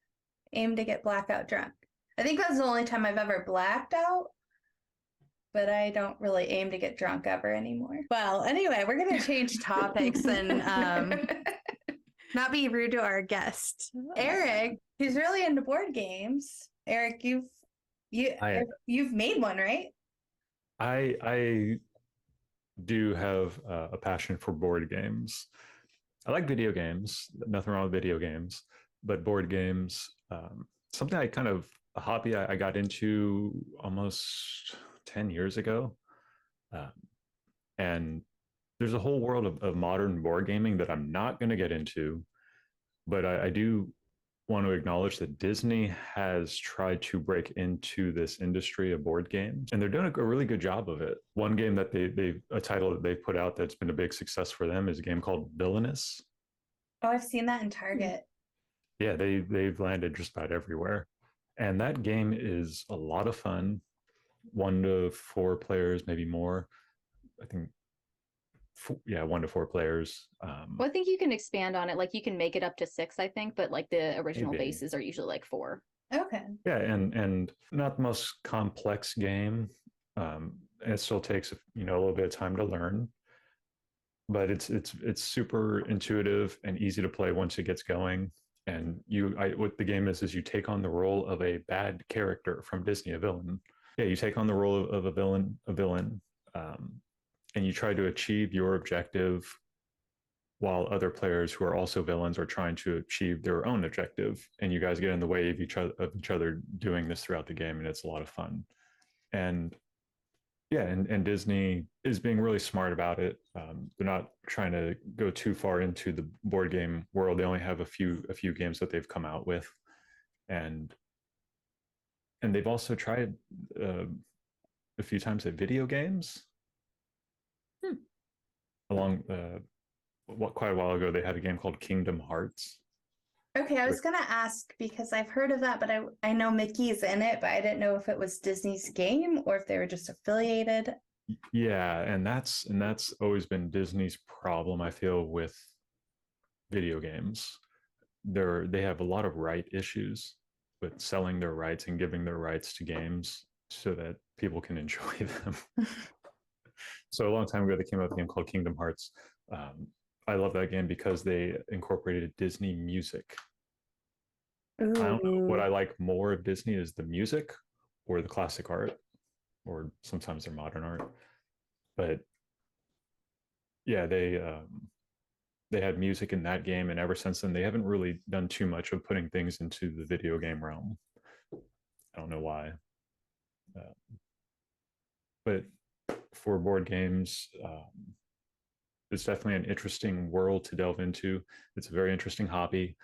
E: aim to get blackout drunk. I think that's the only time I've ever blacked out, but I don't really aim to get drunk ever anymore. Well, anyway, we're gonna change topics and not be rude to our guest, Erik, who's really into board games. Erik, you've made one, right?
F: I do have a passion for board games. I like video games. Nothing wrong with video games, but board games, something I kind of a hobby I got into almost 10 years ago. And there's a whole world of modern board gaming that I'm not going to get into, but I do want to acknowledge that Disney has tried to break into this industry of board games, and they're doing a really good job of it. One game that a title that they've put out that's been a big success for them is a game called Villainous.
E: Oh, I've seen that in Target.
F: Yeah, they've landed just about everywhere. And that game is a lot of fun. 1 to 4 players, maybe more. I think, 1 to 4 players.
C: Well, I think you can expand on it. Like you can make it up to 6, I think, but like the original
F: Maybe.
C: bases are usually like 4.
E: Okay.
F: Yeah, and not the most complex game. And it still takes a little bit of time to learn, but it's super intuitive and easy to play once it gets going. And what the game is you take on the role of a bad character from Disney, a villain. Yeah, you take on the role of a villain, and you try to achieve your objective while other players who are also villains are trying to achieve their own objective. And you guys get in the way of each other doing this throughout the game, and it's a lot of fun. And yeah, and Disney is being really smart about it. They're not trying to go too far into the board game world. They only have a few games that they've come out with, and they've also tried a few times at video games. Quite a while ago, they had a game called Kingdom Hearts.
E: Okay, I was gonna ask because I've heard of that, but I know Mickey's in it, but I didn't know if it was Disney's game or if they were just affiliated.
F: Yeah, and that's always been Disney's problem, I feel, with video games. They have a lot of right issues with selling their rights and giving their rights to games so that people can enjoy them. So a long time ago, they came out with a game called Kingdom Hearts. I love that game because they incorporated Disney music.
E: Ooh.
F: I don't know what I like more of Disney is the music or the classic art, or sometimes their modern art. But yeah, they had music in that game, and ever since then, they haven't really done too much of putting things into the video game realm. I don't know why. But for board games, it's definitely an interesting world to delve into. It's a very interesting hobby.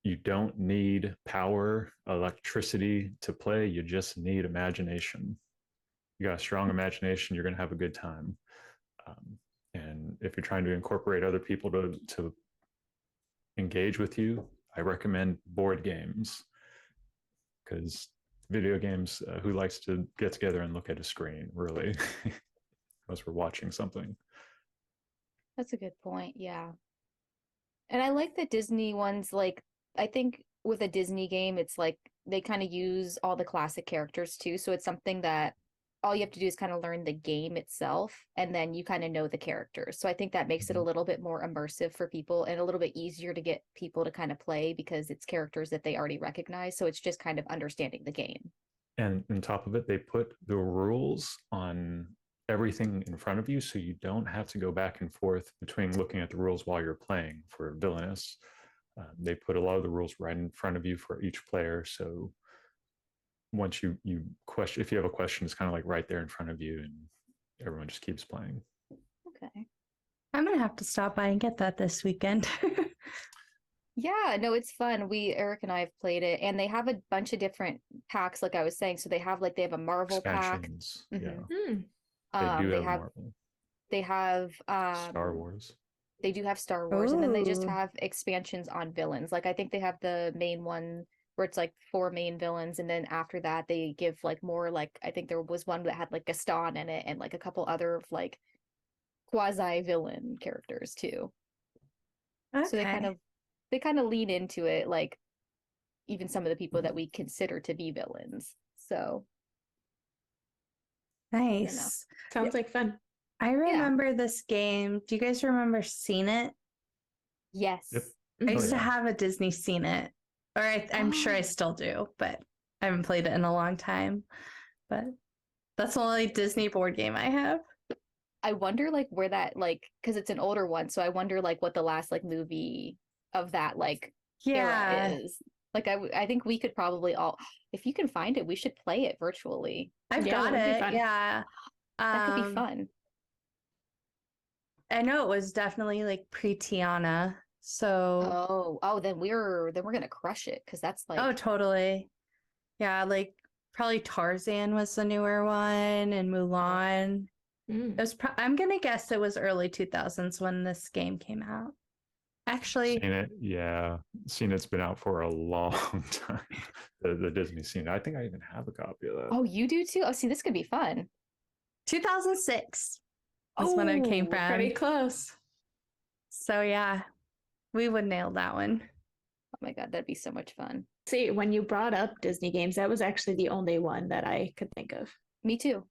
F: You don't need power, electricity to play. You just need imagination. You got a strong imagination, you're going to have a good time. And if you're trying to incorporate other people to engage with you, I recommend board games, because video games, who likes to get together and look at a screen, really, unless we're watching something.
C: That's a good point. Yeah. And I like the Disney ones. Like, I think with a Disney game, it's like they kind of use all the classic characters too. So it's something that all you have to do is kind of learn the game itself, and then you kind of know the characters. So I think that makes it a little bit more immersive for people and a little bit easier to get people to kind of play because it's characters that they already recognize. So it's just kind of understanding the game.
F: And on top of it, they put the rules on everything in front of you, so you don't have to go back and forth between looking at the rules while you're playing for Villainous. And then you can just They put a lot of the rules right in front of you for each player. So once you question, if you have a question, it's kind of like right there in front of you, and everyone just keeps playing.
C: Okay.
E: I'm gonna have to stop by and get that this weekend.
C: Yeah, no, it's fun. Eric and I have played it, and they have a bunch of different packs, like I was saying. So they have a Marvel pack.
F: Expansions.
C: Mhm.
F: Yeah. They do
C: They
F: have
C: have
F: Marvel.
C: they have
F: Star Wars.
C: They do have Star Wars, and then they just
E: Ooh.
C: have expansions on villains. Like I think they have the main one where it's like 4 main villains, and then after that they give like more, like I think there was one that had like Gaston in it and like a couple other like quasi villain characters too. So they kind of lean into it, like even some of the people that we consider to be villains. So
E: Nice.
A: Sounds like fun.
E: I remember this game. Do you guys remember Seen It?
C: yes.
F: Yep.
E: I used to
F: yeah.
E: have a Disney Seen It, or I'm sure I
C: Oh.
E: still do, but I haven't played it in a long time. But that's the only Disney board game I have.
C: I wonder like where that, like, because it's an older one, so I wonder like what the last like movie of that like era is. Like I think we could probably all, if you can find it, we should play it virtually.
E: I've
A: Yeah,
E: got
A: that'd be
E: it.
A: fun.
E: Yeah.
C: That could be fun.
E: I know it was definitely like pre-Tiana. So
C: Then we're gonna crush it, because that's like,
E: oh, totally. Yeah, like probably Tarzan was the newer one, and Mulan. It was I'm gonna guess it was early 2000s when this game came out. Actually,
F: Seen It, yeah. Seen It's been out for a long time. The Disney Seen It. I think I even have a copy of that.
C: oh, you do too? Oh, see, this could be fun.
E: 2006 is when it came from.
A: Pretty close.
E: So yeah, we would nail that one.
C: Oh my God, that'd be so much fun.
A: See, when you brought up Disney games, that was actually the only one that I could think of.
C: Me too.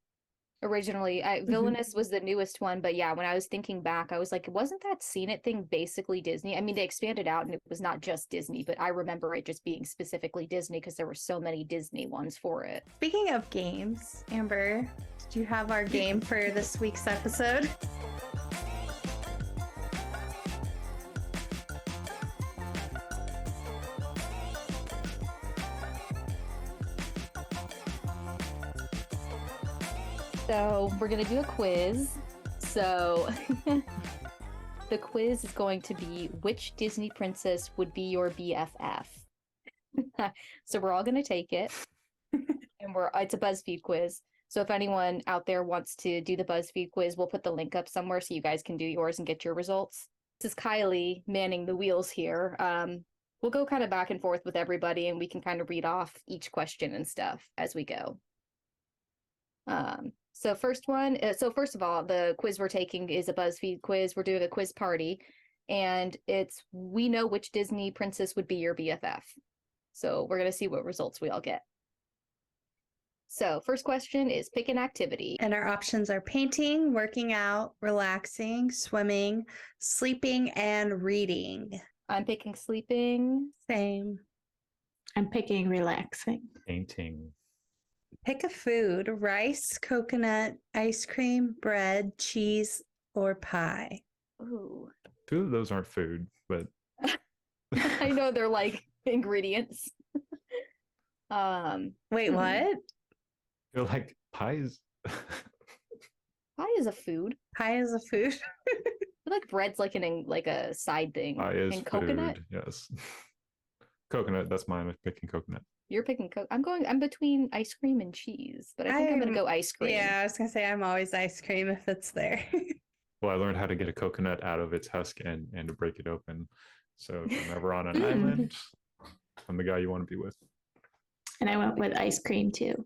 C: Originally, Villainous was the newest one, but yeah, when I was thinking back, I was like, wasn't that Seen It thing basically Disney? I mean, they expanded out and it was not just Disney, but I remember it just being specifically Disney because there were so many Disney ones for it.
E: Speaking of games, Amber, did you have our game for this week's episode?
C: So we're going to do a quiz. So the quiz is going to be, which Disney princess would be your BFF? So we're all going to take it. And it's a BuzzFeed quiz. So if anyone out there wants to do the BuzzFeed quiz, we'll put the link up somewhere so you guys can do yours and get your results. This is Kylie manning the wheels here. We'll go kind of back and forth with everybody, and we can kind of read off each question and stuff as we go. So first of all, the quiz we're taking is a BuzzFeed quiz. We're doing a quiz party, and it's, we know which Disney princess would be your BFF. So we're going to see what results we all get. So first question is, pick an activity.
E: And our options are painting, working out, relaxing, swimming, sleeping, and reading.
C: I'm picking sleeping.
E: Same.
A: I'm picking relaxing.
F: Painting.
E: Pick a food: rice, coconut, ice cream, bread, cheese, or pie.
C: Ooh.
F: Two of those aren't food, but
C: I know they're like ingredients.
E: Wait, what?
F: they're like pies.
C: Pie is a food.
E: Pie is a food?
C: I feel like bread's like like a side thing.
F: Pie is
C: and coconut.
F: food, yes. Coconut, that's mine. I'm picking coconut.
C: You're picking I'm between ice cream and cheese, but I think I'm gonna go ice cream.
E: Yeah, I was gonna say I'm always ice cream if it's there.
F: Well, I learned how to get a coconut out of its husk and to break it open. So if I'm ever on an island, I'm the guy you want to be with.
A: And I went with ice cream too.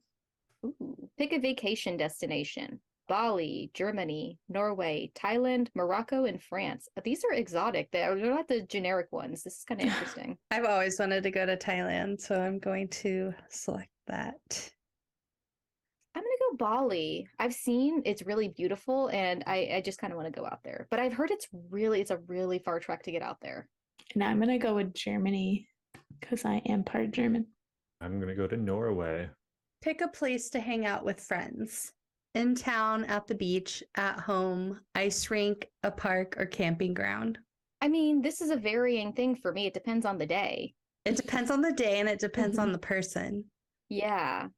C: Ooh. Pick a vacation destination. Bali, Germany, Norway, Thailand, Morocco, and France. These are exotic. They're not the generic ones. This is kind of interesting.
E: I've always wanted to go to Thailand, so I'm going to select that.
C: I'm going to go Bali. I've seen it's really beautiful, and I just kind of want to go out there. But I've heard it's a really far trek to get out there.
A: And I'm going to go with Germany because I am part German.
F: I'm going to go to Norway.
E: Pick a place to hang out with friends. In town, at the beach, at home, ice rink, a park, or camping ground.
C: I mean, this is a varying thing for me. It depends on the day.
E: It depends on the day and it depends
A: Mhm.
E: on the person.
C: Yeah.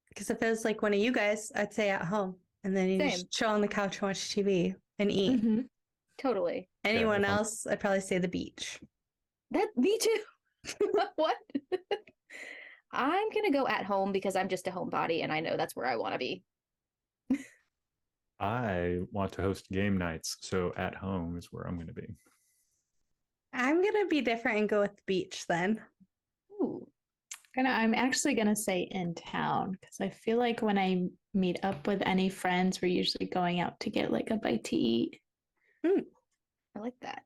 E: Because if it was like one of you guys, I'd say at home. And then you
C: Same.
E: just chill on the couch, watch TV, and eat.
A: Mhm.
C: Totally.
E: Anyone
F: if I'm-
E: else, I'd probably say the beach.
C: Me too. What? I'm gonna go at home because I'm just a homebody and I know that's where I want to be.
F: I want to host game nights, so at home is where I'm going to be.
E: I'm going to be different and go with the beach then.
C: Ooh.
A: I'm actually gonna say in town because I feel like when I meet up with any friends, we're usually going out to get like a bite to eat.
C: I like that.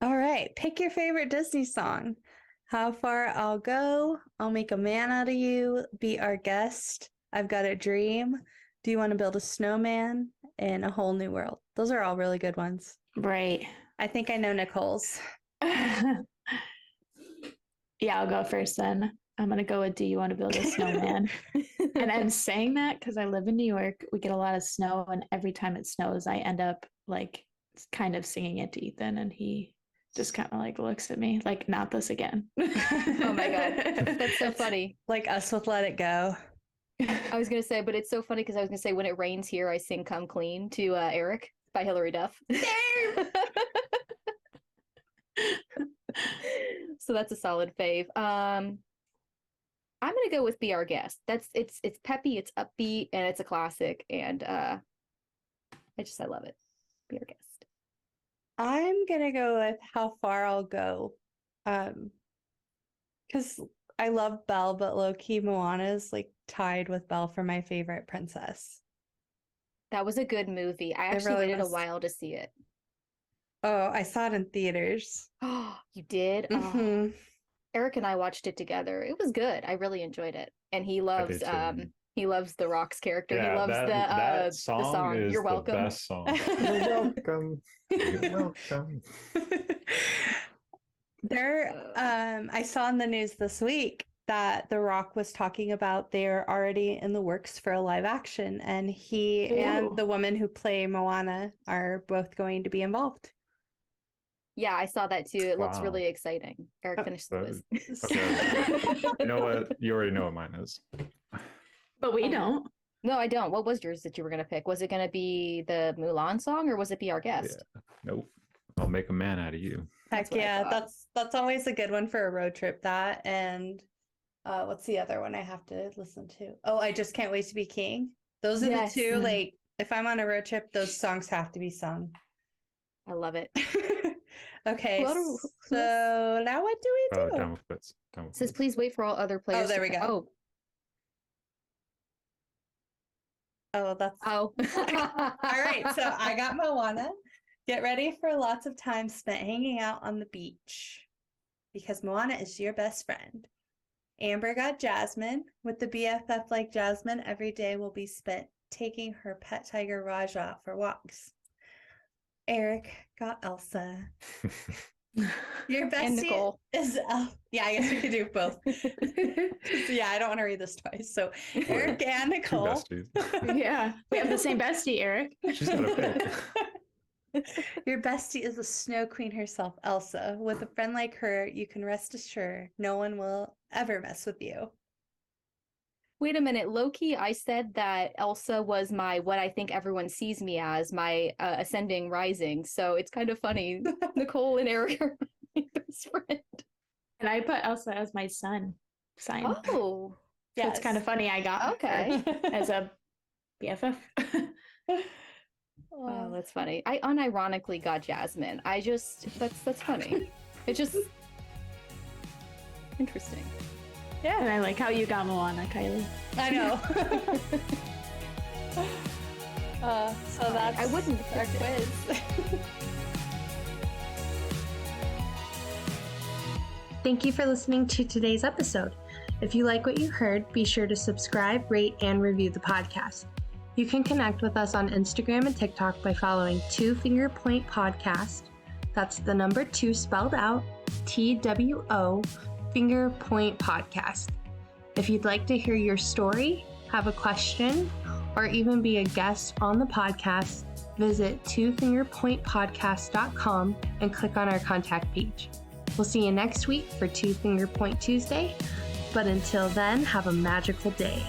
E: All right. Pick your favorite Disney song. How Far I'll Go. I'll Make a Man Out of You. Be Our Guest. I've Got a Dream. Do You Want to Build a Snowman? And A Whole New World. Those are all really good ones.
A: Right.
E: I think I know Nicole's.
A: Yeah, I'll go first then. I'm gonna go with Do You Want to Build a Snowman? And I'm saying that because I live in New York. We get a lot of snow, and every time it snows, I end up like kind of singing it to Ethan, and he just kind of like looks at me like, "Not this again."
C: Oh my God. That's so funny.
E: Like us with Let It Go.
C: I was gonna say, but it's so funny because I was gonna say when it rains here, I sing "Come Clean" to Erik by Hilary Duff. So that's a solid fave. I'm gonna go with "Be Our Guest." It's peppy, it's upbeat, and it's a classic. And I love it. Be Our Guest.
E: I'm gonna go with How Far I'll Go. Because I love Belle, but low-key Moana is like tied with Belle for my favorite princess.
C: That was a good movie. I actually
E: really
C: waited a
E: was.
C: while to see it.
E: Oh, I saw it in theaters.
C: Oh, you did? Oh,
E: Mhm.
C: Erik and I watched it together. It was good. I really enjoyed it. And he
F: did
C: loves
F: too.
C: He loves the Rock's character. He
F: Yeah,
C: loves
F: that
C: the song.
F: is
C: You're
F: the
C: welcome.
F: best song. You're welcome. You're welcome.
E: I saw in the news this week that The Rock was talking about they're already in the works for a live action, and he and
A: Ooh.
E: the woman who play Moana are both going to be involved.
C: Yeah, I saw that too. It looks
F: Wow.
C: really exciting. Erik
E: Oh,
C: finished the
F: that-
C: list.
F: Okay. You know what? You already know what mine is.
A: But we don't.
C: No, I don't. What was yours that you were gonna pick? Was it gonna be the Mulan song or was it Be Our Guest?
F: Yeah. Nope. I'll make a man out of you.
C: That's
E: Heck
C: what I
E: yeah,
C: thought.
E: that's always a good one for a road trip. That and what's the other one I have to listen to? Oh, I Just Can't Wait to Be King. Those are
C: Yes.
E: the two.
A: Mm.
E: Like, if I'm on a road trip, those songs have to be sung.
C: I love it.
E: Okay,
C: Who
E: so now what do we do?
F: Down with bits. Down with
C: It says
F: bits.
C: please wait for all other players.
E: there
C: to
E: we
C: co-
E: go. Oh, that's
C: Oh.
E: all right. So I got Moana. Get ready for lots of time spent hanging out on the beach because Moana is your best friend. Amber got Jasmine. With the BFF like Jasmine, every day will be spent taking her pet tiger Raja out for walks. Erik got Elsa. Your
C: And
E: bestie
C: Nicole.
E: is yeah, I guess we could do both. Yeah, I don't want to read this twice. So Erik and
F: Two
E: Nicole.
F: besties.
A: Yeah, we have the same bestie, Erik.
F: She's got a pick.
E: Your bestie is the snow queen herself, Elsa. With a friend like her, you can rest assured no one will ever mess with you.
C: Wait a minute, low-key, I said that Elsa was my what I think everyone sees me as, my ascending rising. So it's kind of funny. Nicole and Erik are my best friend.
A: And I put Elsa as my sun sign.
C: Oh,
A: So it's kind of funny. I got
C: Okay.
A: her as a BFF.
C: oh, that's funny. I unironically got Jasmine. That's funny. It's just interesting.
A: Yeah, and I like how you got Moana, Kylie.
E: I know. So that's
C: I wouldn't
E: our
C: pick it.
E: quiz.
D: Thank you for listening to today's episode. If you like what you heard, be sure to subscribe, rate, and review the podcast. You can connect with us on Instagram and TikTok by following 2 Finger Point Podcast. That's the number 2 spelled out, TWO Finger Point Podcast. If you'd like to hear your story, have a question, or even be a guest on the podcast, visit twofingerpointpodcast.com and click on our contact page. We'll see you next week for Two Finger Point Tuesday. But until then, have a magical day.